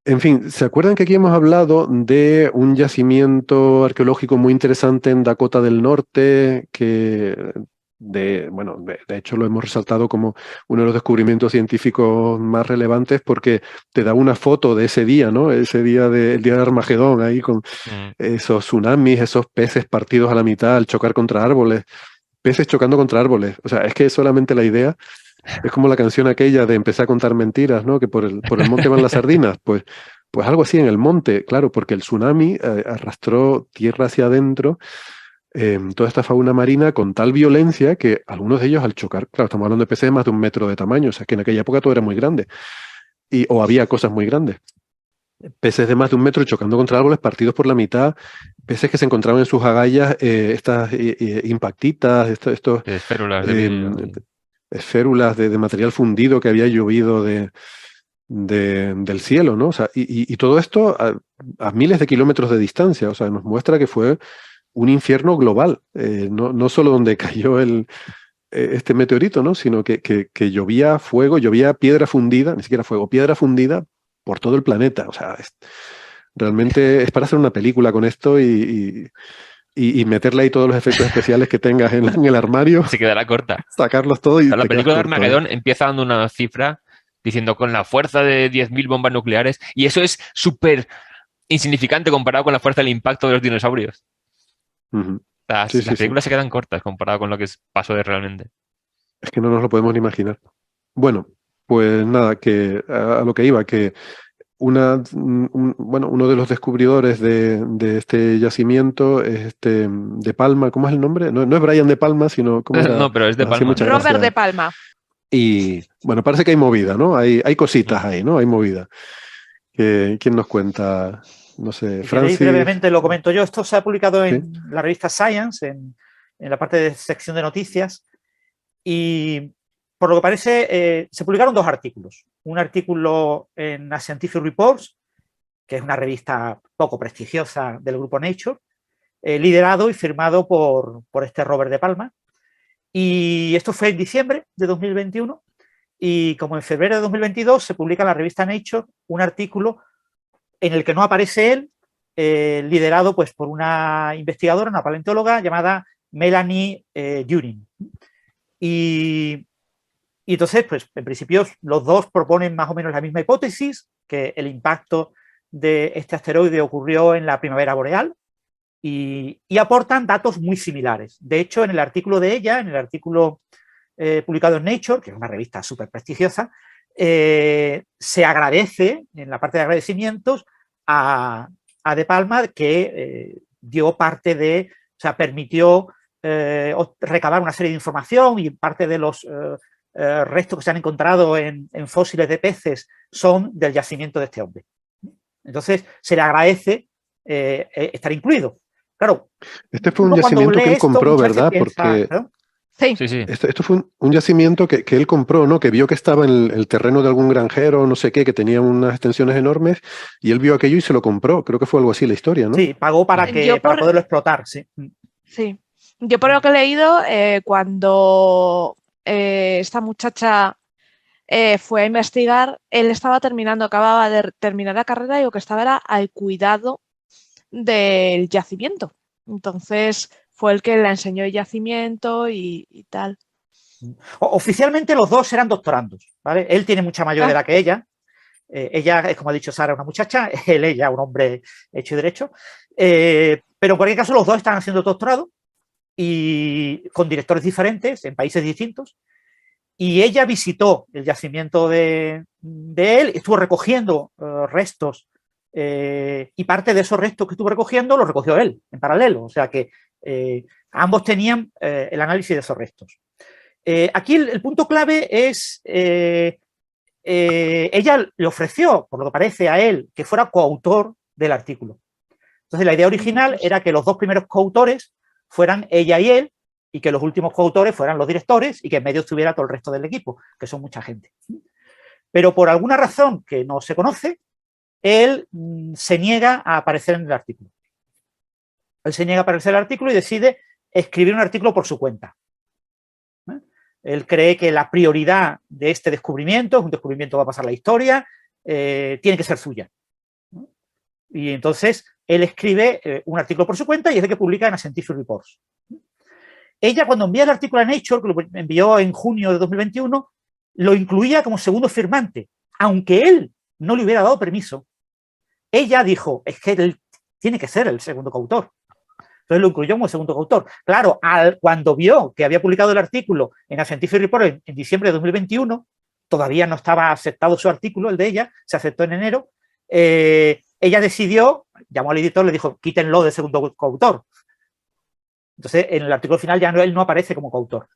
En fin, ¿se acuerdan que aquí hemos hablado de un yacimiento arqueológico muy interesante en Dakota del Norte, bueno, de hecho lo hemos resaltado como uno de los descubrimientos científicos más relevantes porque te da una foto de ese día, ¿no? Ese día el día de Armagedón, ahí con Mm. esos tsunamis, esos peces partidos a la mitad al chocar contra árboles, peces chocando contra árboles. O sea, es que solamente la idea es como la canción aquella de empezar a contar mentiras, ¿no? Que por el monte van las sardinas. Pues algo así en el monte, claro, porque el tsunami arrastró tierra hacia adentro toda esta fauna marina con tal violencia que algunos de ellos al chocar, claro, estamos hablando de peces de más de 1 metro de tamaño, o sea que en aquella época todo era muy grande, o había cosas muy grandes. Peces de más de 1 metro chocando contra árboles partidos por la mitad, peces que se encontraban en sus agallas, estas impactitas, estos De férulas de em, vidrio. Y- esférulas de material fundido que había llovido del cielo, ¿no? O sea, y todo esto a miles de kilómetros de distancia, o sea, nos muestra que fue un infierno global, no solo donde cayó este meteorito, ¿no? Sino que llovía fuego, llovía piedra fundida, ni siquiera fuego, piedra fundida por todo el planeta, o sea, realmente es para hacer una película con esto y meterle ahí todos los efectos especiales que tengas en el armario, Se quedará corta. sacarlos todos y Sea, la te quedas película de corto, ¿eh? Armageddon empieza dando una cifra diciendo con la fuerza de 10.000 bombas nucleares y eso es súper insignificante comparado con la fuerza del impacto de los dinosaurios. Ujú. Sí, Las sí, sí. películas se quedan cortas comparado con lo que pasó de realmente. Es que no nos lo podemos ni imaginar. Bueno, pues nada, que a lo que iba, que bueno, uno de los descubridores de este yacimiento es De Palma, ¿cómo es el nombre? No, no es Brian De Palma, sino, ¿cómo era? No, pero es de Nos hacía Palma. mucha Robert de gracia. Palma. Y bueno, parece que hay movida, ¿no? Hay cositas Mm. ahí, ¿no? Hay movida. ¿Quién nos cuenta? No sé, Si queréis, Francis. brevemente lo comento yo. Esto se ha publicado ¿Sí? en la revista Science, en la parte de sección de noticias, y por lo que parece, se publicaron dos artículos. Un artículo en la Scientific Reports, que es una revista poco prestigiosa del grupo Nature, liderado y firmado por este Robert de Palma. Y esto fue en diciembre de 2021. Y como en febrero de 2022 se publica en la revista Nature un artículo en el que no aparece él, liderado pues, por una investigadora, una paleontóloga llamada Melanie Durin. Y entonces, pues en principio los dos proponen más o menos la misma hipótesis, que el impacto de este asteroide ocurrió en la primavera boreal y aportan datos muy similares. De hecho, en el artículo de ella, en el artículo publicado en Nature, que es una revista súper prestigiosa, se agradece, en la parte de agradecimientos, a De Palma que dio parte de, o sea, permitió recabar una serie de información y parte de los restos que se han encontrado en fósiles de peces son del yacimiento de este hombre. Entonces, se le agradece estar incluido. Claro, Este fue un uno cuando yacimiento que lee él esto compró, muchas veces ¿verdad? piensa, Porque ¿no? Sí, Sí, sí. esto fue un yacimiento que él compró, ¿no? Que vio que estaba en el terreno de algún granjero, no sé qué, que tenía unas extensiones enormes, y él vio aquello y se lo compró. Creo que fue algo así la historia, ¿no? Sí, pagó yo para por, poderlo explotar, sí. sí. Yo por lo que he leído, cuando esta muchacha fue a investigar, él estaba terminando, acababa de terminar la carrera y lo que estaba era al cuidado del yacimiento. Entonces fue el que le enseñó el yacimiento y tal. Oficialmente los dos eran doctorandos, ¿vale? Él tiene mucha mayor Ah, edad que ella. Ella es, como ha dicho Sara, una muchacha, ella, un hombre hecho y derecho. Pero en cualquier caso, los dos están haciendo doctorado y con directores diferentes en países distintos. Y ella visitó el yacimiento de él, estuvo recogiendo restos y parte de esos restos que estuvo recogiendo los recogió él en paralelo. O sea que ambos tenían el análisis de esos restos. Aquí el punto clave es, ella le ofreció, por lo que parece a él, que fuera coautor del artículo. Entonces la idea original era que los dos primeros coautores fueran ella y él, y que los últimos coautores fueran los directores y que en medio estuviera todo el resto del equipo, que son mucha gente. Pero por alguna razón que no se conoce, él se niega a aparecer en el artículo. Él se niega a aparecer en el artículo y decide escribir un artículo por su cuenta. Él cree que la prioridad de este descubrimiento, es un descubrimiento que va a pasar a la historia, tiene que ser suya. Y entonces él escribe un artículo por su cuenta y es el que publica en Scientific Reports. Ella, cuando envía el artículo a Nature, que lo envió en junio de 2021, lo incluía como segundo firmante, aunque él no le hubiera dado permiso. Ella dijo, es que él tiene que ser el segundo coautor. Entonces lo incluyó como segundo coautor. Claro, cuando vio que había publicado el artículo en Scientific Reports en diciembre de 2021, todavía no estaba aceptado su artículo, el de ella, se aceptó en enero, ella decidió, llamó al editor, le dijo, quítenlo de segundo coautor. Entonces, en el artículo final ya él no aparece como coautor.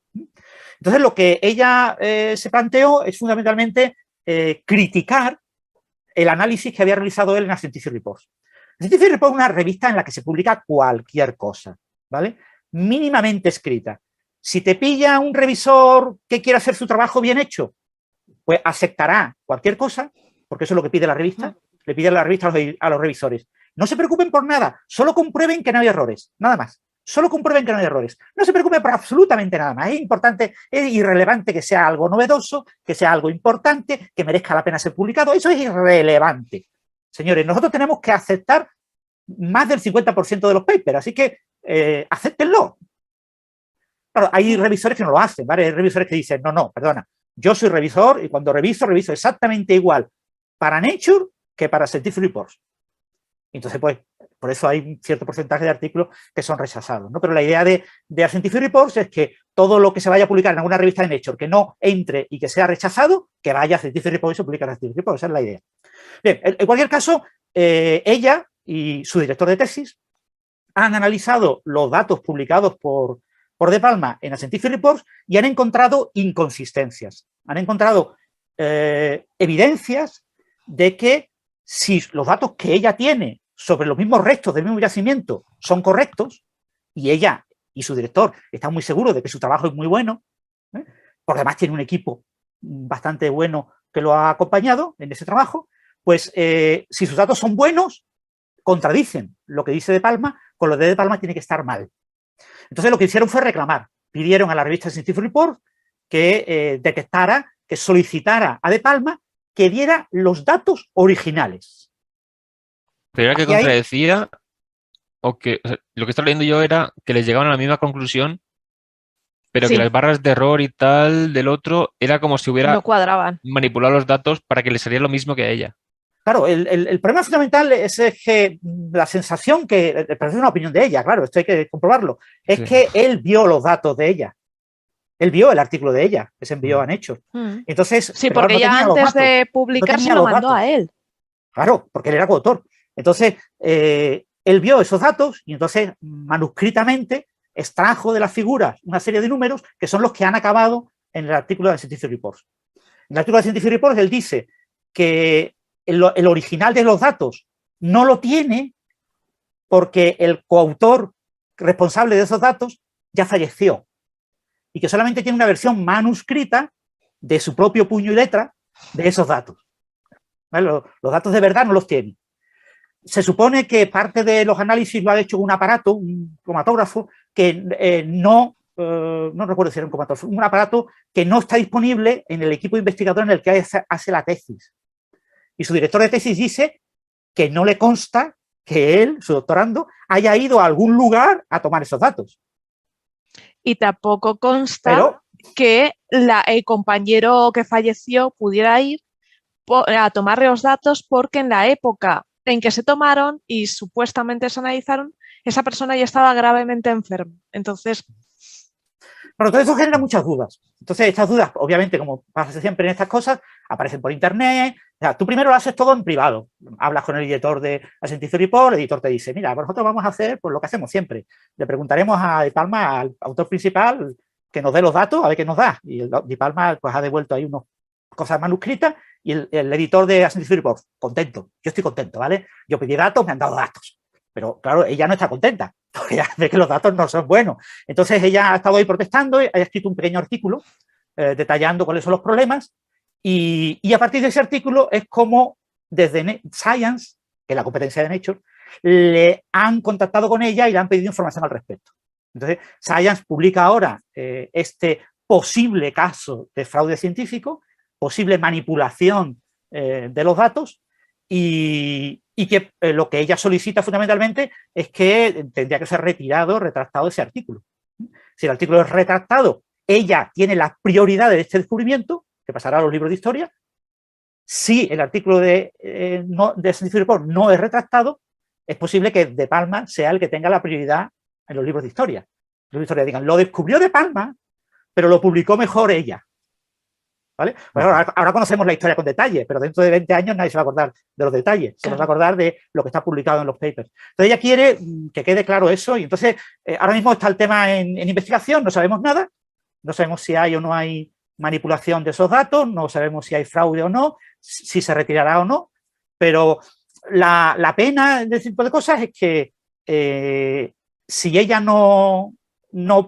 Entonces, lo que ella se planteó es fundamentalmente criticar el análisis que había realizado él en Scientific Reports. Scientific Reports es una revista en la que se publica cualquier cosa, ¿vale? Mínimamente escrita. Si te pilla un revisor que quiera hacer su trabajo bien hecho, pues aceptará cualquier cosa, porque eso es lo que pide la revista, le pide a la revista a los revisores. No se preocupen por nada, solo comprueben que no hay errores, nada más. Solo comprueben que no hay errores. No se preocupen por absolutamente nada más. Es importante, es irrelevante que sea algo novedoso, que sea algo importante, que merezca la pena ser publicado. Eso es irrelevante. Señores, nosotros tenemos que aceptar más del 50% de los papers, así que acéptenlo. Claro, hay revisores que no lo hacen, ¿vale? Hay revisores que dicen, no, perdona, yo soy revisor y cuando reviso exactamente igual para Nature que para Scientific Reports. Entonces, pues, por eso hay un cierto porcentaje de artículos que son rechazados, ¿no? Pero la idea de Scientific Reports es que todo lo que se vaya a publicar en alguna revista de Nature que no entre y que sea rechazado, que vaya a Scientific Reports y se publique en Scientific Reports. Esa es la idea. Bien, en cualquier caso, ella y su director de tesis han analizado los datos publicados por De Palma en Scientific Reports y han encontrado inconsistencias. Han encontrado evidencias de que si los datos que ella tiene sobre los mismos restos del mismo yacimiento son correctos, y ella y su director están muy seguros de que su trabajo es muy bueno, porque además tiene un equipo bastante bueno que lo ha acompañado en ese trabajo, pues si sus datos son buenos, contradicen lo que dice De Palma, con lo de Palma tiene que estar mal. Entonces lo que hicieron fue reclamar, pidieron a la revista Scientific Reports que detectara, que solicitara a De Palma que diera los datos originales. Pero era que contradecía, o sea, lo que estaba leyendo yo era que les llegaban a la misma conclusión, pero Sí. que las barras de error y tal del otro era como si hubiera No cuadraban. manipulado los datos para que le saliera lo mismo que a ella. Claro, el problema fundamental es que la sensación que, pero es una opinión de ella, claro, esto hay que comprobarlo, es Sí. que él vio los datos de ella. Él vio el artículo de ella, que se envió a Nature. Entonces, Sí, pero porque no ella tenía los antes datos, de publicar no se tenía lo los mandó datos. a él. Claro, porque él era coautor. Entonces, él vio esos datos y entonces manuscritamente extrajo de las figuras una serie de números que son los que han acabado en el artículo de Scientific Reports. En el artículo de Scientific Reports él dice que el original de los datos no lo tiene porque el coautor responsable de esos datos ya falleció y que solamente tiene una versión manuscrita de su propio puño y letra de esos datos. ¿Vale? Los datos de verdad no los tiene. Se supone que parte de los análisis lo ha hecho un aparato, un cromatógrafo, que no recuerdo si era un cromatógrafo, un aparato que no está disponible en el equipo investigador en el que hace la tesis. Y su director de tesis dice que no le consta que él, su doctorando, haya ido a algún lugar a tomar esos datos. Y tampoco consta que el compañero que falleció pudiera ir a tomar los datos porque en la época en que se tomaron y supuestamente se analizaron, esa persona ya estaba gravemente enferma. Entonces... Bueno, todo eso genera muchas dudas. Entonces, estas dudas, obviamente, como pasa siempre en estas cosas, aparecen por internet. O sea, tú primero lo haces todo en privado. Hablas con el editor de Scientific Report, el editor te dice, mira, nosotros vamos a hacer pues, lo que hacemos siempre. Le preguntaremos a De Palma, al autor principal, que nos dé los datos, a ver qué nos da. Y De Palma pues, ha devuelto ahí unas cosas manuscritas y el editor de Scientific Report, contento. Yo estoy contento, ¿vale? Yo pedí datos, me han dado datos. Pero, claro, ella no está contenta, porque ella ve que los datos no son buenos. Entonces, ella ha estado ahí protestando, ha escrito un pequeño artículo detallando cuáles son los problemas, y a partir de ese artículo es como desde Science, que es la competencia de Nature, le han contactado con ella y le han pedido información al respecto. Entonces, Science publica ahora este posible caso de fraude científico, posible manipulación de los datos, y y que lo que ella solicita fundamentalmente es que tendría que ser retractado ese artículo. Si el artículo es retractado, ella tiene la prioridad de este descubrimiento, que pasará a los libros de historia. Si el artículo de Scientific Report no es retractado, es posible que De Palma sea el que tenga la prioridad en los libros de historia. Los libros de historia digan, lo descubrió De Palma, pero lo publicó mejor ella. ¿Vale? Pues ahora conocemos la historia con detalle, pero dentro de 20 años nadie se va a acordar de los detalles, se va a acordar de lo que está publicado en los papers. Entonces ella quiere que quede claro eso y entonces ahora mismo está el tema en investigación, no sabemos nada, no sabemos si hay o no hay manipulación de esos datos, no sabemos si hay fraude o no, si se retirará o no, pero la pena de este tipo de cosas es que si ella no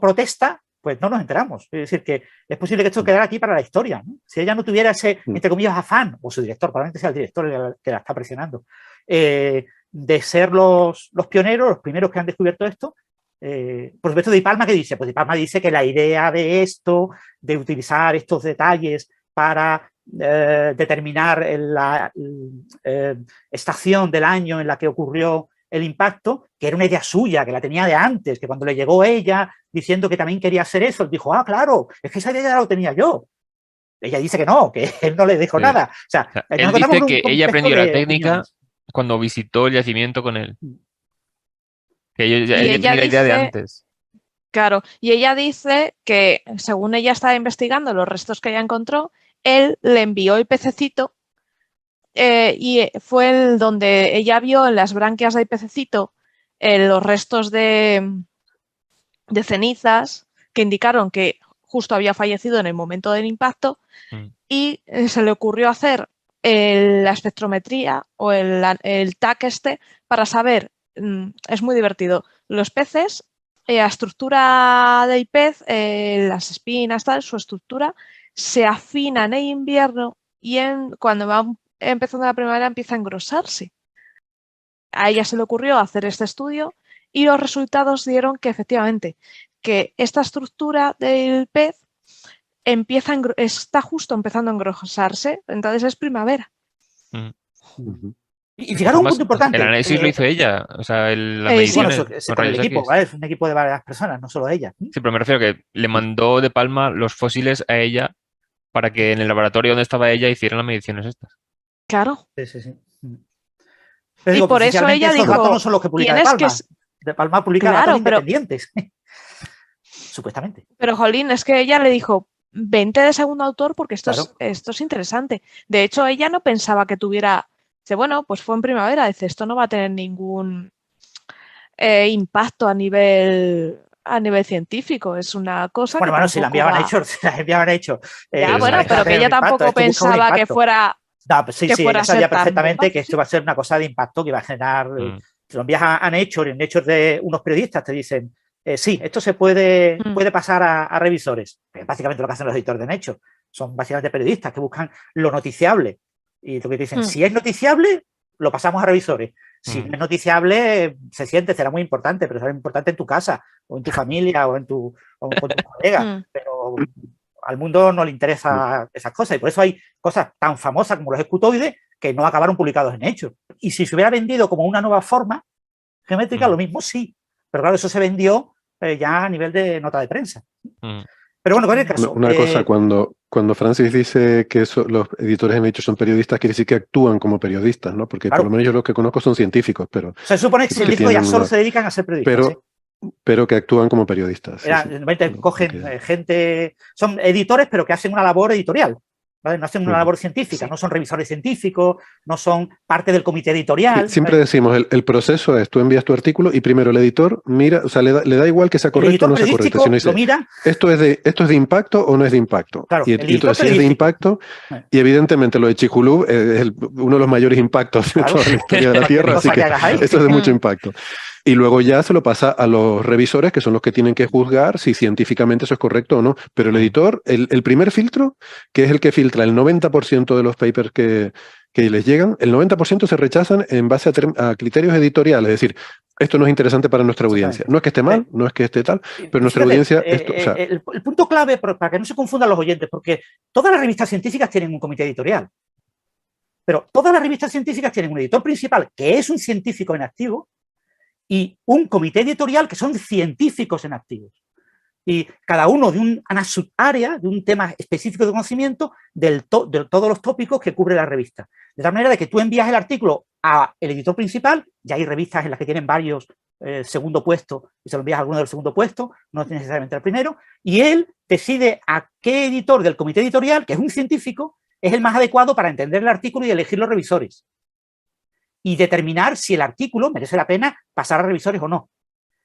protesta, pues no nos enteramos. Es decir, que es posible que esto quedara aquí para la historia, ¿no? Si ella no tuviera ese, entre comillas, afán, o su director, probablemente sea el director el que la está presionando, de ser los pioneros, los primeros que han descubierto esto. Por supuesto, De Palma, ¿qué dice? Pues De Palma dice que la idea de esto, de utilizar estos detalles para determinar la estación del año en la que ocurrió el impacto, que era una idea suya, que la tenía de antes, que cuando le llegó ella diciendo que también quería hacer eso, dijo, ah, claro, es que esa idea ya la tenía yo. Ella dice que no, que él no le dijo nada. O sea, él dice que ella aprendió la técnica cuando visitó el yacimiento con él. Que ella tenía la idea de antes. Claro, y ella dice que, según ella estaba investigando los restos que ella encontró, él le envió el pececito y fue el donde ella vio en las branquias del pececito los restos de cenizas que indicaron que justo había fallecido en el momento del impacto y se le ocurrió hacer la espectrometría o el TAC para saber, es muy divertido, los peces, la estructura del pez, las espinas, tal, su estructura se afina en el invierno y cuando va empezando la primavera empieza a engrosarse. A ella se le ocurrió hacer este estudio y los resultados dieron que efectivamente que esta estructura del pez está justo empezando a engrosarse, entonces es primavera. Y fijaros un punto importante. El análisis lo hizo ella, o sea, las mediciones. Bueno, con el equipo, ¿vale? Es un equipo de varias personas, no solo ella. Sí, pero me refiero que le mandó De Palma los fósiles a ella para que en el laboratorio donde estaba ella hicieran las mediciones estas. Claro. Sí. Pero y por eso ella dijo, datos no son los que publica De Palma. De Palma publica datos independientes. Supuestamente. Pero, jolín, es que ella le dijo, vente de segundo autor porque esto es interesante. De hecho, ella no pensaba que tuviera... Dice, bueno, pues fue en primavera. Dice, esto no va a tener ningún impacto a nivel científico. Es una cosa que bueno, si la enviaban hecho. Ya, bueno, pero que ella tampoco pensaba que fuera... No, pues sí, ella sabía perfectamente que esto iba a ser una cosa de impacto que iba a generar... Si lo envías a Nature, en Nature de unos periodistas te dicen, sí, esto se puede pasar a revisores. Que básicamente lo que hacen los editores de Nature. Son básicamente periodistas que buscan lo noticiable. Y lo que te dicen, si es noticiable, lo pasamos a revisores. Si no es noticiable, se siente, será muy importante, pero será importante en tu casa, o en tu familia, o con tu colega. Pero al mundo no le interesa esas cosas. Y por eso hay cosas tan famosas como los escutoides que no acabaron publicados en Nature. Y si se hubiera vendido como una nueva forma geométrica, lo mismo sí. Pero claro, eso se vendió ya a nivel de nota de prensa. Pero bueno, ¿cuál es el caso? Una cosa, cuando Francis dice que los editores de Nature son periodistas, quiere decir que actúan como periodistas, ¿no? Porque por lo menos yo los que conozco son científicos, pero... Se supone que científicos ya solo se dedican a ser periodistas. Pero que actúan como periodistas. Cogen gente... Son editores, pero que hacen una labor editorial. ¿Vale? No hacen una labor científica, no son revisores científicos, no son parte del comité editorial. Siempre decimos, el proceso es, tú envías tu artículo y primero el editor mira, o sea, le da igual que sea correcto o no sea correcto, sino dice, mira, ¿esto es de impacto o no es de impacto? Claro, y entonces si es de impacto, y evidentemente lo de Chicxulub es uno de los mayores impactos de toda la historia de la Tierra, así que eso es de mucho impacto. Y luego ya se lo pasa a los revisores, que son los que tienen que juzgar si científicamente eso es correcto o no. Pero el editor, el primer filtro, que es el que filtra el 90% de los papers que les llegan, el 90% se rechazan en base a criterios editoriales. Es decir, esto no es interesante para nuestra audiencia. No es que esté mal, no es que esté tal, pero nuestra audiencia... el punto clave, para que no se confundan los oyentes, porque todas las revistas científicas tienen un comité editorial. Pero todas las revistas científicas tienen un editor principal, que es un científico en activo, y un comité editorial, que son científicos en activo. Y cada uno de una subárea, de un tema específico de conocimiento de todos los tópicos que cubre la revista. De tal manera de que tú envías el artículo al editor principal, ya hay revistas en las que tienen varios segundo puesto, y se lo envías a alguno del segundo puesto, no necesariamente al primero, y él decide a qué editor del comité editorial, que es un científico, es el más adecuado para entender el artículo y elegir los revisores. Y determinar si el artículo merece la pena pasar a revisores o no.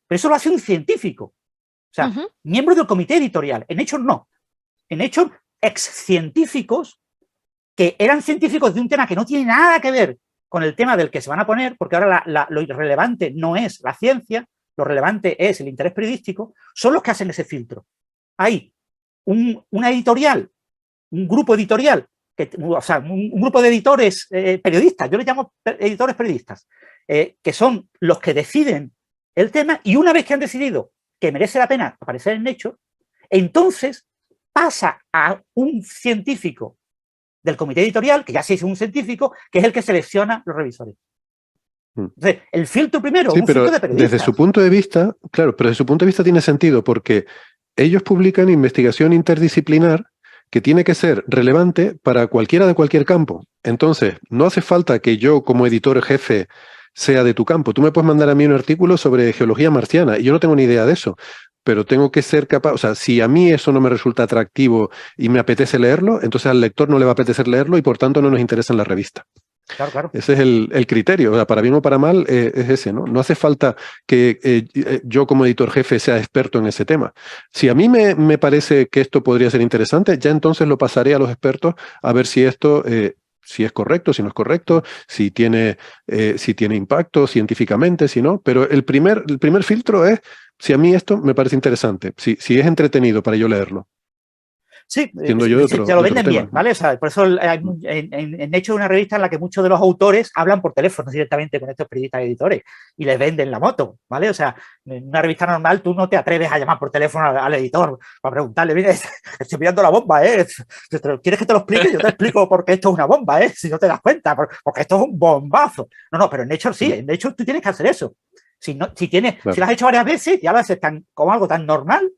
Pero eso lo hace un científico. O sea, miembros del comité editorial. En Nature no. En Nature, ex-científicos que eran científicos de un tema que no tiene nada que ver con el tema del que se van a poner, porque ahora lo relevante no es la ciencia, lo relevante es el interés periodístico, son los que hacen ese filtro. Hay una editorial, un grupo editorial, o sea, un grupo de editores periodistas, yo les llamo editores periodistas, que son los que deciden el tema, y una vez que han decidido que merece la pena aparecer en Nature, entonces pasa a un científico del comité editorial, que ya se hizo un científico, que es el que selecciona los revisores. Entonces, el filtro primero, sí, un pero filtro de periodistas. desde su punto de vista, claro, pero desde su punto de vista tiene sentido, porque ellos publican investigación interdisciplinar que tiene que ser relevante para cualquiera de cualquier campo. Entonces, no hace falta que yo, como editor jefe, sea de tu campo. Tú me puedes mandar a mí un artículo sobre geología marciana y yo no tengo ni idea de eso, pero tengo que ser capaz, o sea, si a mí eso no me resulta atractivo y me apetece leerlo, entonces al lector no le va a apetecer leerlo y por tanto no nos interesa en la revista. Claro, claro. Ese es el criterio, o sea, para bien o para mal es ese, ¿no? No hace falta que yo como editor jefe sea experto en ese tema. Si a mí me parece que esto podría ser interesante, ya entonces lo pasaré a los expertos a ver si esto... si es correcto, si no es correcto, si tiene impacto científicamente, si no. Pero el primer filtro es si a mí esto me parece interesante, si es entretenido para yo leerlo. Sí, yo de otro, te lo venden tema. bien, ¿vale? O sea, por eso en hecho una revista en la que muchos de los autores hablan por teléfono directamente con estos periodistas editores y les venden la moto, ¿vale? O sea, en una revista normal tú no te atreves a llamar por teléfono al editor para preguntarle, mire, estoy mirando la bomba, ¿eh? ¿Quieres que te lo explique? Yo te explico por qué esto es una bomba, ¿eh? Si no te das cuenta, porque esto es un bombazo. No, pero en Nature sí, en Nature tú tienes que hacer eso. Si lo has hecho varias veces, ya lo haces como algo tan normal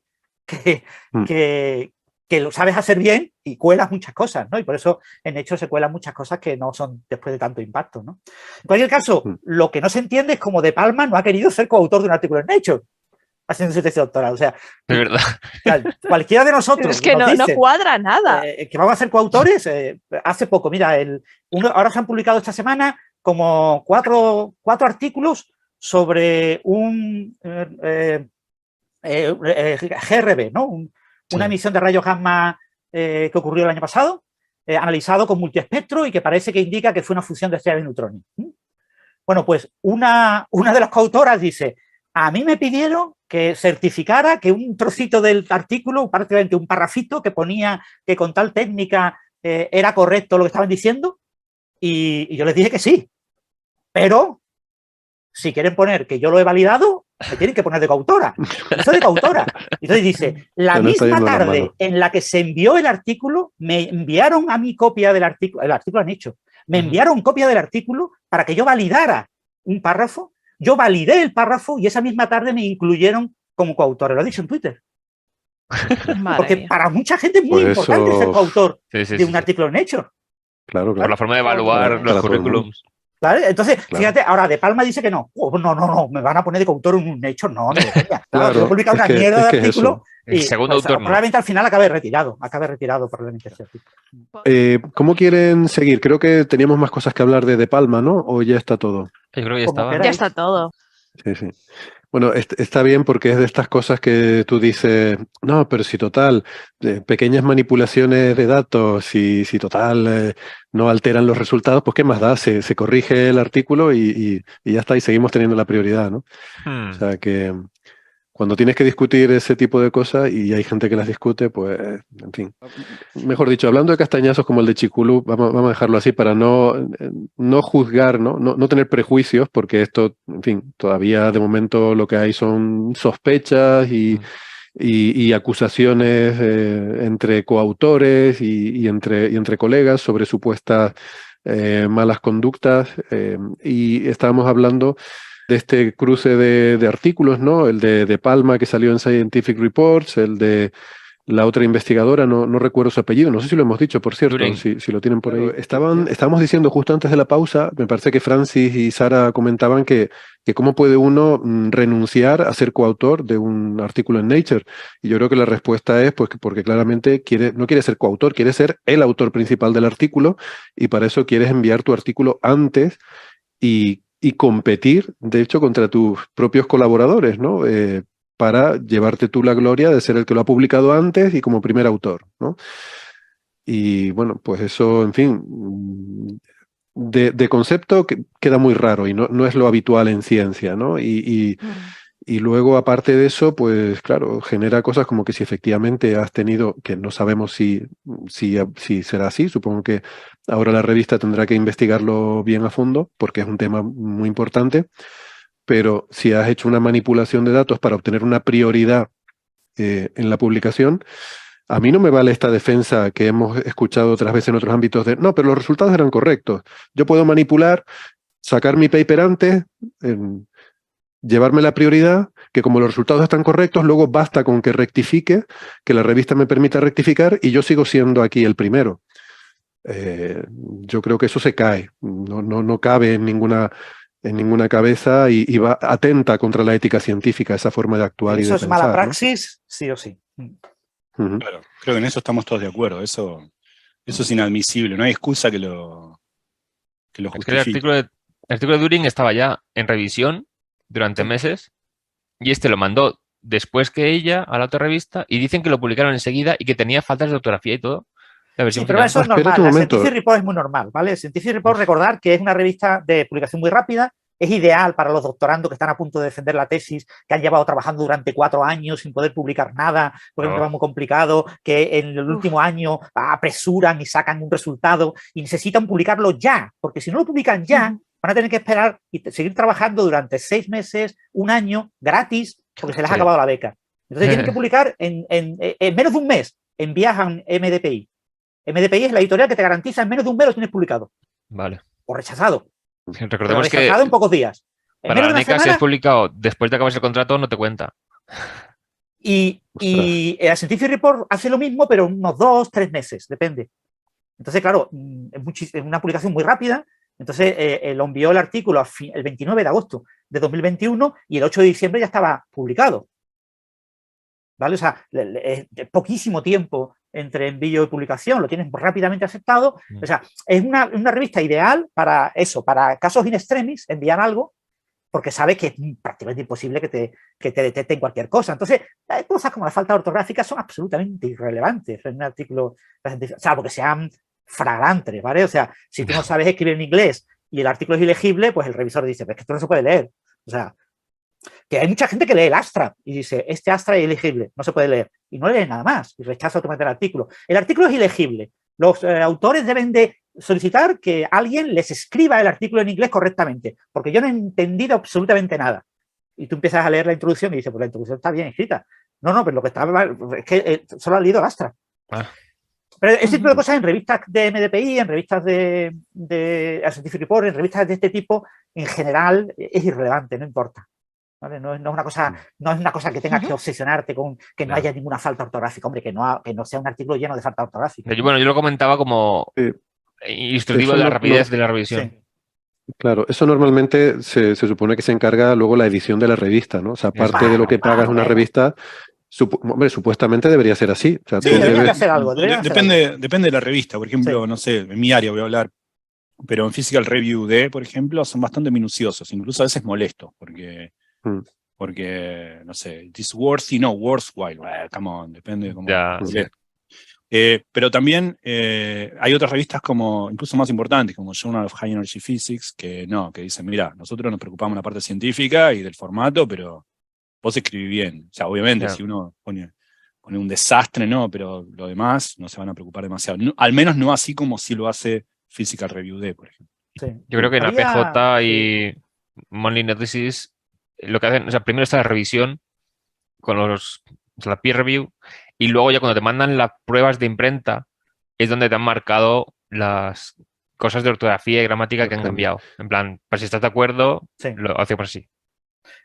que lo sabes hacer bien y cuelas muchas cosas, ¿no? Y por eso en Nature se cuelan muchas cosas que no son después de tanto impacto, ¿no? En cualquier caso, lo que no se entiende es cómo De Palma no ha querido ser coautor de un artículo en Nature haciendo su tesis doctoral. O sea, de verdad. Cualquiera de nosotros es que no cuadra nada. Que vamos a ser coautores, hace poco, mira, ahora se han publicado esta semana como cuatro artículos sobre un GRB, ¿no? Una emisión de rayos gamma que ocurrió el año pasado, analizado con multiespectro y que parece que indica que fue una fusión de estrellas de neutrones. Bueno, pues una de las coautoras dice, a mí me pidieron que certificara que un trocito del artículo, prácticamente un parrafito que ponía que con tal técnica era correcto lo que estaban diciendo, y yo les dije que sí, pero si quieren poner que yo lo he validado, me tienen que poner de coautora. Yo soy de coautora. Entonces dice, la misma tarde en la que se envió el artículo, me enviaron a mi copia del artículo, el artículo han hecho, me enviaron copia del artículo para que yo validara un párrafo, yo validé el párrafo y esa misma tarde me incluyeron como coautora. Lo he dicho en Twitter. Porque para mucha gente es muy importante ser coautor de un artículo en Nature. Claro. Por la forma de evaluar los currículums. ¿Vale? Entonces, fíjate, ahora De Palma dice que no. No, me van a poner de coautor en un Nature, no. Claro, he publicado una mierda de artículo y segundo autor, probablemente al final acabe retirado probablemente ese artículo. ¿Cómo quieren seguir? Creo que teníamos más cosas que hablar de Palma, ¿no? ¿O ya está todo? Yo creo que ya estaba. Ya está todo. Sí. Bueno, está bien porque es de estas cosas que tú dices, no, pero si total, pequeñas manipulaciones de datos, si total no alteran los resultados, pues ¿qué más da? Se corrige el artículo y ya está, y seguimos teniendo la prioridad, ¿no? O sea que cuando tienes que discutir ese tipo de cosas y hay gente que las discute, pues, en fin. Mejor dicho, hablando de castañazos como el de Chiculu, vamos a dejarlo así para no juzgar, no tener prejuicios, porque esto, en fin, todavía de momento lo que hay son sospechas y acusaciones entre coautores y entre colegas sobre supuestas malas conductas, y estábamos hablando de este cruce de artículos, ¿no? El de Palma que salió en Scientific Reports, el de la otra investigadora, no recuerdo su apellido, no sé si lo hemos dicho, por cierto, Turing. si lo tienen por ahí. Estábamos diciendo justo antes de la pausa, me parece que Francis y Sara comentaban que cómo puede uno renunciar a ser coautor de un artículo en Nature. Y yo creo que la respuesta es pues, porque claramente no quiere ser coautor, quiere ser el autor principal del artículo, y para eso quieres enviar tu artículo antes y competir, de hecho, contra tus propios colaboradores, ¿no? Para llevarte tú la gloria de ser el que lo ha publicado antes y como primer autor, ¿no? Y bueno, pues eso, en fin, de concepto queda muy raro y no es lo habitual en ciencia, ¿no? Y luego, aparte de eso, pues claro, genera cosas como que si efectivamente has tenido, que no sabemos si será así, supongo que ahora la revista tendrá que investigarlo bien a fondo, porque es un tema muy importante, pero si has hecho una manipulación de datos para obtener una prioridad en la publicación, a mí no me vale esta defensa que hemos escuchado otras veces en otros ámbitos de, no, pero los resultados eran correctos. Yo puedo manipular, sacar mi paper antes, llevarme la prioridad, que como los resultados están correctos, luego basta con que rectifique, que la revista me permita rectificar y yo sigo siendo aquí el primero. Yo creo que eso se cae, no cabe en ninguna cabeza y va atenta contra la ética científica, esa forma de actuar y de Eso pensar. es mala praxis, ¿no? Sí o sí. Claro, creo que en eso estamos todos de acuerdo. Eso es inadmisible. No hay excusa que lo Es que justifique. el artículo de Turing estaba ya en revisión durante meses y este lo mandó después que ella a la otra revista y dicen que lo publicaron enseguida y que tenía faltas de ortografía y todo. La versión Sí, pero final. eso es normal. La Scientific Report es muy normal, ¿vale? Scientific Report, recordar que es una revista de publicación muy rápida, es ideal para los doctorandos que están a punto de defender la tesis, que han llevado trabajando durante 4 años sin poder publicar nada, porque es un tema muy complicado, que en el último año apresuran y sacan un resultado y necesitan publicarlo ya, porque si no lo publican ya, van a tener que esperar y seguir trabajando durante 6 meses, 1 año, gratis, porque se les ha acabado la beca. Entonces tienen que publicar en menos de un mes, envían MDPI. MDPI es la editorial que te garantiza en menos de un mes lo tienes publicado. Vale. O rechazado. Recordemos pero rechazado que en pocos días. Para la NECA, si has publicado después de acabar el contrato, no te cuenta. Y la Scientific Report hace lo mismo, pero unos 2, 3 meses, depende. Entonces, claro, es una publicación muy rápida. Entonces, lo envió el artículo el 29 de agosto de 2021 y el 8 de diciembre ya estaba publicado. ¿Vale? O sea, es poquísimo tiempo entre envío y publicación, lo tienes rápidamente aceptado. O sea, es una revista ideal para eso, para casos in extremis, envían algo, porque sabes que es prácticamente imposible que te detecten cualquier cosa. Entonces, cosas como la falta ortográfica son absolutamente irrelevantes en un artículo, salvo que sean flagrantes, ¿vale? O sea, si tú no sabes escribir en inglés y el artículo es ilegible, pues el revisor dice, pues que esto no se puede leer. O sea, que hay mucha gente que lee el Astra y dice, este Astra es ilegible, no se puede leer. Y no lee nada más y rechaza automáticamente el artículo. El artículo es ilegible. Los autores deben de solicitar que alguien les escriba el artículo en inglés correctamente, porque yo no he entendido absolutamente nada. Y tú empiezas a leer la introducción y dices, pues la introducción está bien escrita. No, pero lo que está mal es que solo has leído el Astra. Pero ese tipo de cosas en revistas de MDPI, en revistas de Scientific Report, en revistas de este tipo, en general es irrelevante, no importa. ¿Vale? No es una cosa que tengas que obsesionarte con que no haya ninguna falta ortográfica, hombre, que no sea un artículo lleno de falta ortográfica. Bueno, yo lo comentaba como ilustrativo de la rapidez de la revisión. Sí. Claro, eso normalmente se supone que se encarga luego la edición de la revista, ¿no? O sea, aparte de lo que pagas una revista, hombre, supuestamente debería ser así. O sea, sí, deberían hacer algo. Depende de la revista. Por ejemplo, no sé, en mi área voy a hablar, pero en Physical Review D, por ejemplo, son bastante minuciosos, incluso a veces molestos, porque no sé, it is worthy, no, worthwhile. Come on, depende de cómo. Pero también hay otras revistas como, incluso más importantes, como Journal of High Energy Physics, que dicen, mira, nosotros nos preocupamos de la parte científica y del formato, pero vos escribís bien. O sea, obviamente, si uno pone un desastre, no, pero lo demás no se van a preocupar demasiado. No, al menos no así como si lo hace Physical Review D, por ejemplo. Sí. Yo creo que en APJ y Monthly Notices lo que hacen, o sea, primero está la revisión con la peer review y luego ya cuando te mandan las pruebas de imprenta es donde te han marcado las cosas de ortografía y gramática que han cambiado. En plan, pues si estás de acuerdo, Sí. lo hacemos así.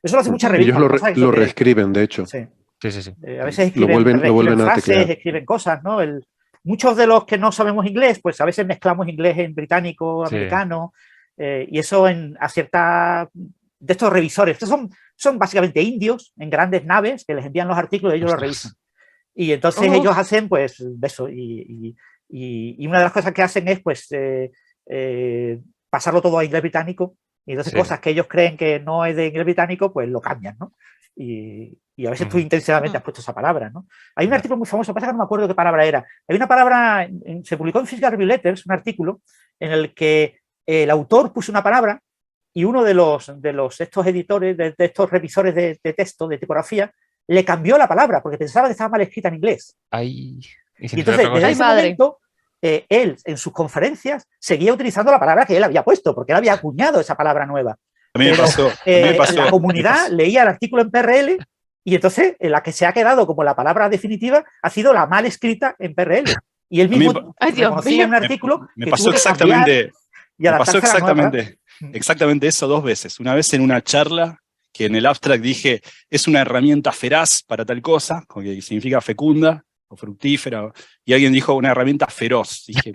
Eso lo hace muchas Ellos revistas. pasa eso lo que- reescriben, de hecho. sí. Sí, sí, sí. A veces Lo reescriben vuelven a frases, teclear. escriben cosas, ¿no? Muchos de los que no sabemos inglés, pues a veces mezclamos inglés en británico, Sí. americano, y eso a cierta de estos revisores. Estos son básicamente indios en grandes naves que les envían los artículos y ellos los revisan. Y entonces ellos hacen, pues, eso. Y una de las cosas que hacen es, pues, pasarlo todo a inglés británico. Y entonces Sí. cosas que ellos creen que no es de inglés británico, pues lo cambian, ¿no? Y a veces tú intencionadamente has puesto esa palabra, ¿no? Hay un artículo muy famoso, pasa que no me acuerdo qué palabra era. Hay una palabra, se publicó en Physical Review Letters, un artículo en el que el autor puso una palabra y uno de estos editores, de estos revisores de texto, de tipografía, le cambió la palabra porque pensaba que estaba mal escrita en inglés. Ahí. Y entonces, desde ese momento, él en sus conferencias seguía utilizando la palabra que él había puesto, porque él había acuñado esa palabra nueva. A mí me pasó. La comunidad leía el artículo en PRL y entonces la que se ha quedado como la palabra definitiva ha sido la mal escrita en PRL. Y él mismo reconocía en un artículo me que pasó tuvo que exactamente, y adaptarse a la nueva. exactamente eso 2 veces. Una vez en una charla que en el abstract dije es una herramienta feraz para tal cosa, que significa fecunda o fructífera, y alguien dijo una herramienta feroz. Dije,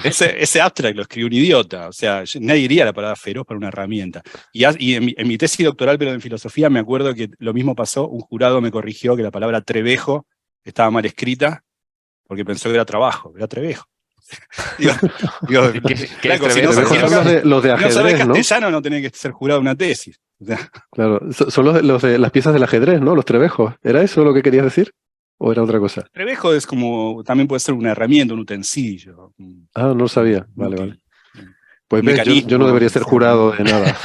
ese abstract lo escribió un idiota, o sea, nadie diría la palabra feroz para una herramienta. Y en mi tesis doctoral, pero en filosofía, me acuerdo que lo mismo pasó, un jurado me corrigió que la palabra trebejo estaba mal escrita, porque pensó que era trabajo, era trebejo. Digo, los de ajedrez, no sabes ¿no? castellano, no tenés que ser jurado de una tesis. O sea, claro, son los de las piezas del ajedrez, ¿no? Los trebejos. ¿Era eso lo que querías decir? ¿O era otra cosa? trebejo es como, también puede ser una herramienta, un utensilio. Ah, no lo sabía. Vale, vale. Pues ves, yo no debería ser jurado de nada.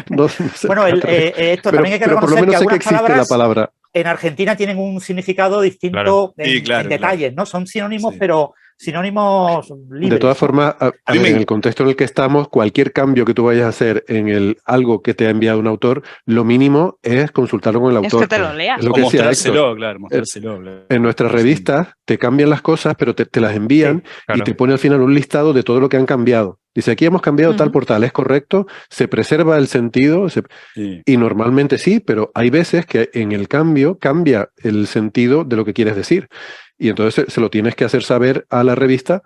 No sé, bueno, esto también hay que reconocer por lo menos que sé que existe la palabra. En Argentina tienen un significado distinto en detalles, ¿no? Son sinónimos, pero sinónimos libres. De todas formas, en el contexto en el que estamos, cualquier cambio que tú vayas a hacer en algo que te ha enviado un autor, lo mínimo es consultarlo con el autor. Es que te lo leas. Es lo que decía mostrárselo, claro, mostrárselo. Claro. En nuestras revistas te cambian las cosas, pero te las envían y te pone al final un listado de todo lo que han cambiado. Dice, aquí hemos cambiado tal por tal, ¿es correcto? Se preserva el sentido, y normalmente sí, pero hay veces que en el cambio cambia el sentido de lo que quieres decir. Y entonces se lo tienes que hacer saber a la revista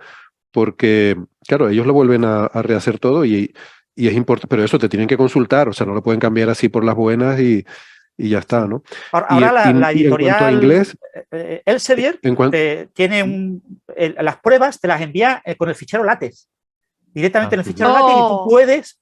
porque, claro, ellos lo vuelven a rehacer todo y es importante, pero eso te tienen que consultar, o sea, no lo pueden cambiar así por las buenas y ya está, ¿no? Ahora la editorial en cuanto a inglés, Elsevier tiene las pruebas te las envía con el fichero LaTeX. Directamente en el fichero LaTeX y tú puedes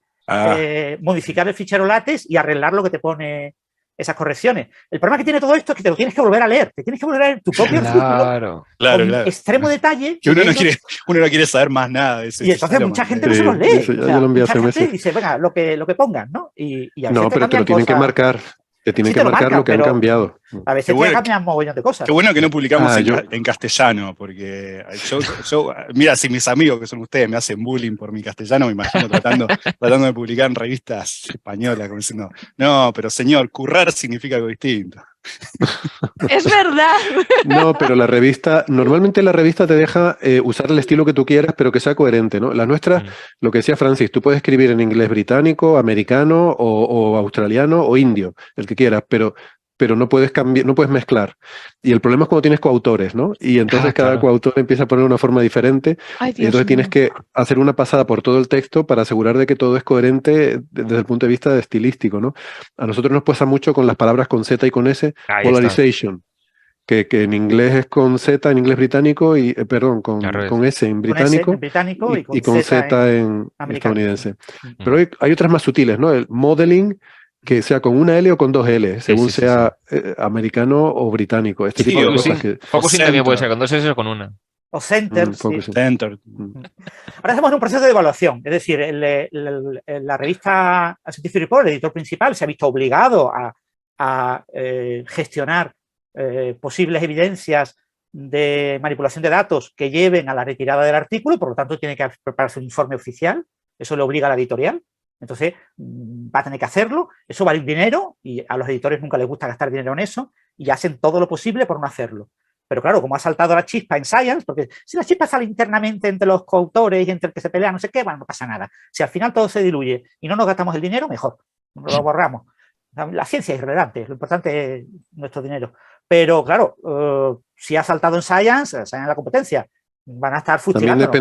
modificar el fichero LaTeX y arreglar lo que te pone esas correcciones. El problema que tiene todo esto es que te lo tienes que volver a leer. Te tienes que volver a leer tu propio artículo con extremo detalle. Que uno no quiere saber más nada de eso. Y entonces mucha gente no se los lee. Sí, yo lo envié hace mucha gente meses. dice, venga, lo que pongan, ¿no? Y a veces no, pero te lo tienen que marcar. Te tienen que marcar lo que han cambiado. A veces te cambian mogollón de cosas. Qué bueno que no publicamos en castellano, porque yo, mira, si mis amigos que son ustedes me hacen bullying por mi castellano, me imagino tratando de publicar en revistas españolas, como diciendo, no, pero señor, currar significa algo distinto. Es verdad. No, pero normalmente la revista te deja usar el estilo que tú quieras, pero que sea coherente, ¿no? Las nuestras, lo que decía Francis, tú puedes escribir en inglés británico, americano o australiano o indio, el que quieras, pero no puedes cambiar, no puedes mezclar. Y el problema es cuando tienes coautores, ¿no? Y entonces cada coautor empieza a poner una forma diferente. Y entonces tienes que hacer una pasada por todo el texto para asegurar de que todo es coherente desde el punto de vista estilístico, ¿no? A nosotros nos pasa mucho con las palabras con Z y con S, polarization, que en inglés es con Z en inglés británico y, perdón, con S en británico, y con Z en estadounidense. Pero hay otras más sutiles, ¿no? El modeling, que sea con una L o con 2 L, según sea americano o británico. Este tipo de cosas que... Focusing también puede ser con 2 S o con una. O center. Center. Ahora hacemos un proceso de evaluación. Es decir, la revista Scientific Report, el editor principal, se ha visto obligado a gestionar posibles evidencias de manipulación de datos que lleven a la retirada del artículo, por lo tanto tiene que prepararse un informe oficial. Eso le obliga a la editorial. Entonces, va a tener que hacerlo, eso vale un dinero y a los editores nunca les gusta gastar dinero en eso y hacen todo lo posible por no hacerlo. pero claro, como ha saltado la chispa en Science, porque si la chispa sale internamente entre los coautores y entre el que se pelea, no sé qué, bueno, no pasa nada. Si al final todo se diluye y no nos gastamos el dinero, mejor, lo borramos. La ciencia es irrelevante, lo importante es nuestro dinero. Pero claro, si ha saltado en Science la competencia, van a estar fusilando.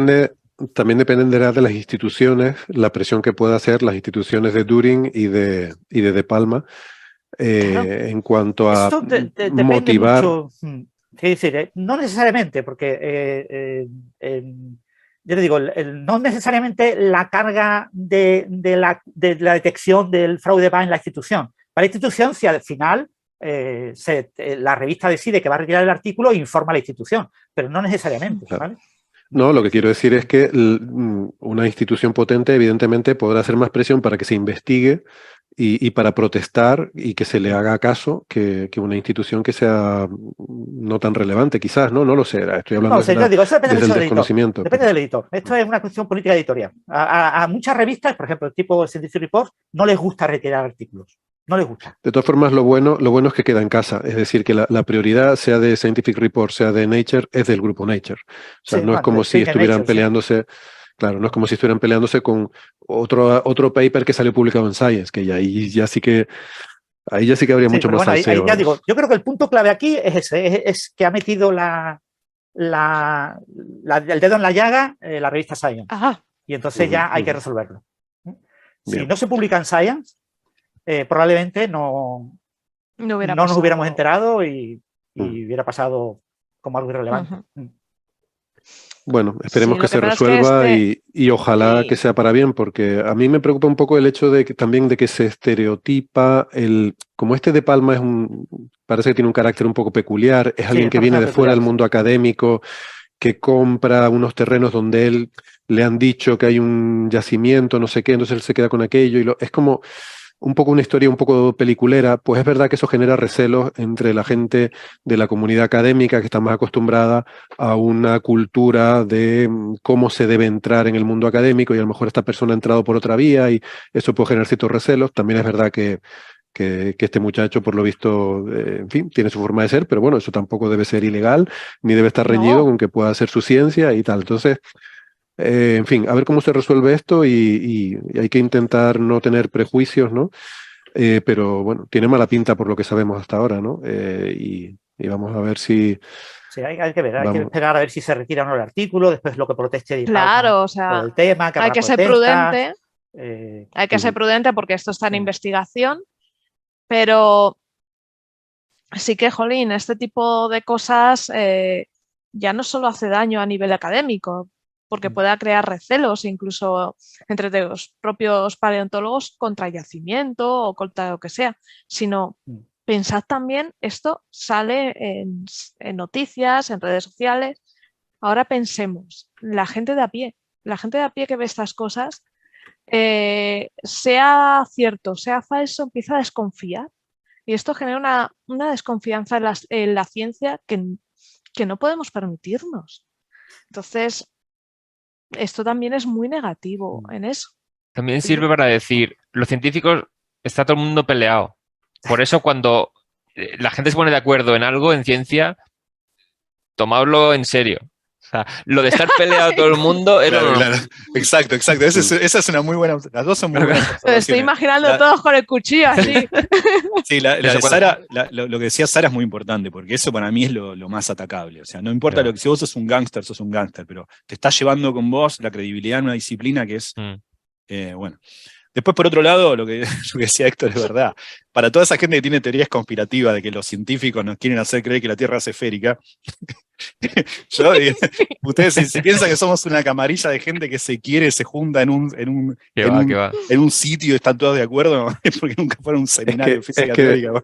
También dependerá de las instituciones, la presión que pueda hacer las instituciones de Turing y de Palma Claro. en cuanto a Esto depende motivar. mucho. Es decir, no necesariamente, porque yo le digo, no necesariamente la carga de la detección del fraude va en la institución. Para la institución, si al final la revista decide que va a retirar el artículo, informa a la institución, pero no necesariamente. Claro. ¿Vale? No, lo que quiero decir es que una institución potente evidentemente podrá hacer más presión para que se investigue y para protestar y que se le haga caso que una institución que sea no tan relevante, quizás, ¿no? No lo sé, estoy hablando No, yo digo, eso depende desde el del desconocimiento. editor. Depende del editor. Esto es una cuestión política editorial. A muchas revistas, por ejemplo, tipo Scientific Reports, no les gusta retirar artículos. No les gusta. De todas formas, lo bueno es que queda en casa. Es decir, que la prioridad, sea de Scientific Reports, sea de Nature, es del grupo Nature. O sea, Sí, no es como si estuvieran Nature, peleándose, claro, no es como si estuvieran peleándose con otro paper que salió publicado en Science, que ahí ya sí que habría mucho más bueno, salseo. ahí ya digo, yo creo que el punto clave aquí es ese, es que ha metido el dedo en la llaga la revista Science. Ajá. Y entonces ya hay que resolverlo. Si Bien. no se publica en Science, probablemente no nos hubiéramos enterado y hubiera pasado como algo irrelevante. Bueno, esperemos Sí, que lo se que pasa es que resuelva y ojalá Sí. que sea para bien, porque a mí me preocupa un poco el hecho de que también de que se estereotipa como este de Palma parece que tiene un carácter un poco peculiar, es alguien es que una viene de persona fuera del peculiar, mundo académico, que compra unos terrenos donde él le han dicho que hay un yacimiento, no sé qué, entonces él se queda con aquello es como un poco una historia un poco peliculera, pues es verdad que eso genera recelos entre la gente de la comunidad académica que está más acostumbrada a una cultura de cómo se debe entrar en el mundo académico y a lo mejor esta persona ha entrado por otra vía y eso puede generar ciertos recelos. También es verdad que este muchacho, por lo visto, en fin, tiene su forma de ser, pero bueno, eso tampoco debe ser ilegal, ni debe estar reñido con que pueda hacer su ciencia y tal. Entonces, en fin, a ver cómo se resuelve esto y hay que intentar no tener prejuicios, ¿no? Pero bueno, tiene mala pinta por lo que sabemos hasta ahora, ¿no? Y vamos a ver si... Sí, hay que ver, hay que esperar a ver si se retira o no el artículo, después lo que proteste de Claro, o sea, por el tema, que hay que ser prudente. Hay que ser prudente porque esto está en investigación, pero sí que, jolín, este tipo de cosas ya no solo hace daño a nivel académico, porque pueda crear recelos incluso entre los propios paleontólogos contra yacimiento o contra lo que sea, sino pensad también, esto sale en noticias, en redes sociales. Ahora pensemos, la gente de a pie que ve estas cosas, sea cierto, sea falso, empieza a desconfiar. Y esto genera una desconfianza en la ciencia que no podemos permitirnos. Entonces, esto también es muy negativo en eso. También sirve para decir, los científicos, está todo el mundo peleado. Por eso cuando la gente se pone de acuerdo en algo, en ciencia, tomadlo en serio. O sea, lo de estar peleado todo el mundo es claro. Exacto. Esa es una muy buena. Las dos son muy buenas observaciones. Pero estoy imaginando todos con el cuchillo así. Sí, de Sara, lo que decía Sara es muy importante, porque eso para mí es lo más atacable. O sea, no importa lo que si vos sos un gángster, pero te estás llevando con vos la credibilidad en una disciplina que es, bueno. Después, por otro lado, lo que decía Héctor es verdad. Para toda esa gente que tiene teorías conspirativas de que los científicos nos quieren hacer creer que la Tierra es esférica, ustedes si piensan que somos una camarilla de gente que se quiere, se junta en un sitio y están todos de acuerdo, es porque nunca fueron a un seminario de física teórica. O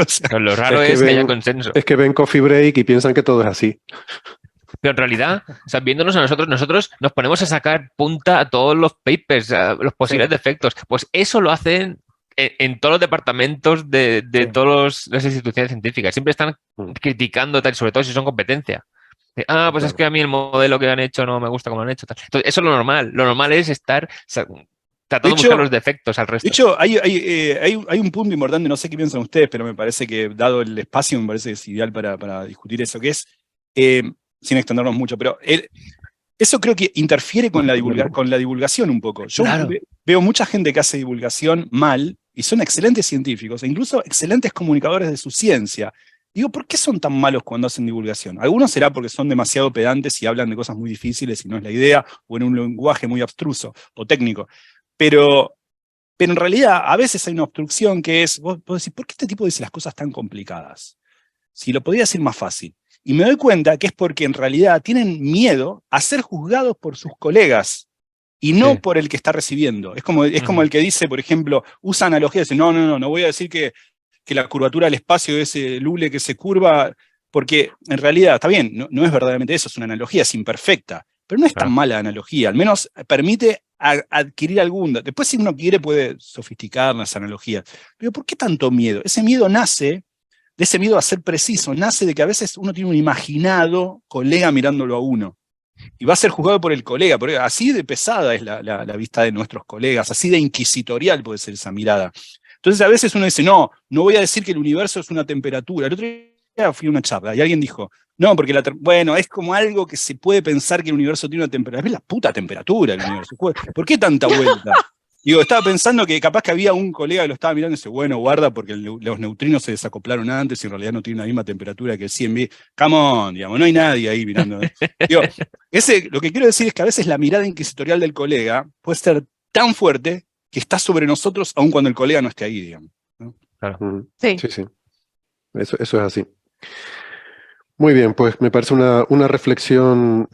sea, lo raro es que haya consenso. Es que ven Coffee Break y piensan que todo es así. Pero en realidad, o sea, viéndonos a nosotros nos ponemos a sacar punta a todos los papers, a los posibles defectos. Pues eso lo hacen en todos los departamentos de todas las instituciones científicas. Siempre están criticando, tal, sobre todo si son competencia. Pues es que a mí el modelo que han hecho no me gusta como lo han hecho. Tal. Entonces, eso es lo normal. Lo normal es estar tratando de buscar los defectos al resto. De hecho, hay un punto importante, no sé qué piensan ustedes, pero me parece que, dado el espacio, me parece que es ideal para discutir eso, que es, sin extendernos mucho, pero eso creo que interfiere con la divulgación un poco. Yo veo mucha gente que hace divulgación mal, y son excelentes científicos, e incluso excelentes comunicadores de su ciencia. Digo, ¿por qué son tan malos cuando hacen divulgación? Algunos será porque son demasiado pedantes y hablan de cosas muy difíciles y no es la idea, o en un lenguaje muy abstruso o técnico. Pero en realidad, a veces hay una obstrucción que es, vos decís, ¿por qué este tipo dice las cosas tan complicadas? Si lo podría decir más fácil. Y me doy cuenta que es porque en realidad tienen miedo a ser juzgados por sus colegas y no por el que está recibiendo. Es como el que dice, por ejemplo, usa analogías, dice, no voy a decir que la curvatura del espacio es el hule que se curva, porque en realidad, está bien, no es verdaderamente eso, es una analogía, es imperfecta, pero no es tan mala analogía, al menos permite adquirir algún... Después si uno quiere puede sofisticar las analogías, pero ¿por qué tanto miedo? Ese miedo nace de ese miedo a ser preciso, nace de que a veces uno tiene un imaginado colega mirándolo a uno, y va a ser juzgado por el colega, porque así de pesada es la vista de nuestros colegas, así de inquisitorial puede ser esa mirada. Entonces a veces uno dice, no voy a decir que el universo es una temperatura. El otro día fui a una charla y alguien dijo, no, porque bueno, es como algo que se puede pensar que el universo tiene una temperatura. Es la puta temperatura del universo. ¿Por qué tanta vuelta? Digo, estaba pensando que capaz que había un colega que lo estaba mirando y dice, bueno, guarda, porque los neutrinos se desacoplaron antes y en realidad no tienen la misma temperatura que el 100B. Come on, digamos, no hay nadie ahí mirando. Digo, lo que quiero decir es que a veces la mirada inquisitorial del colega puede ser tan fuerte que está sobre nosotros aun cuando el colega no esté ahí, digamos, ¿no? Claro. Sí. Sí. Eso es así. Muy bien, pues me parece una reflexión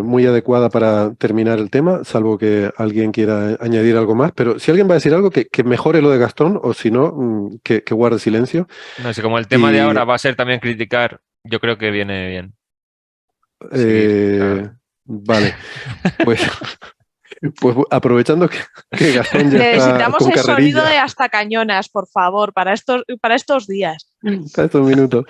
muy adecuada para terminar el tema, salvo que alguien quiera añadir algo más, pero si alguien va a decir algo, que mejore lo de Gastón, o si no, que guarde silencio. No sé, como el tema de ahora va a ser también criticar, yo creo que viene bien. Claro. Vale, pues aprovechando que Gastón ya Necesitamos está con el sonido carrerilla de hasta cañonas, por favor, para estos días. para estos minutos.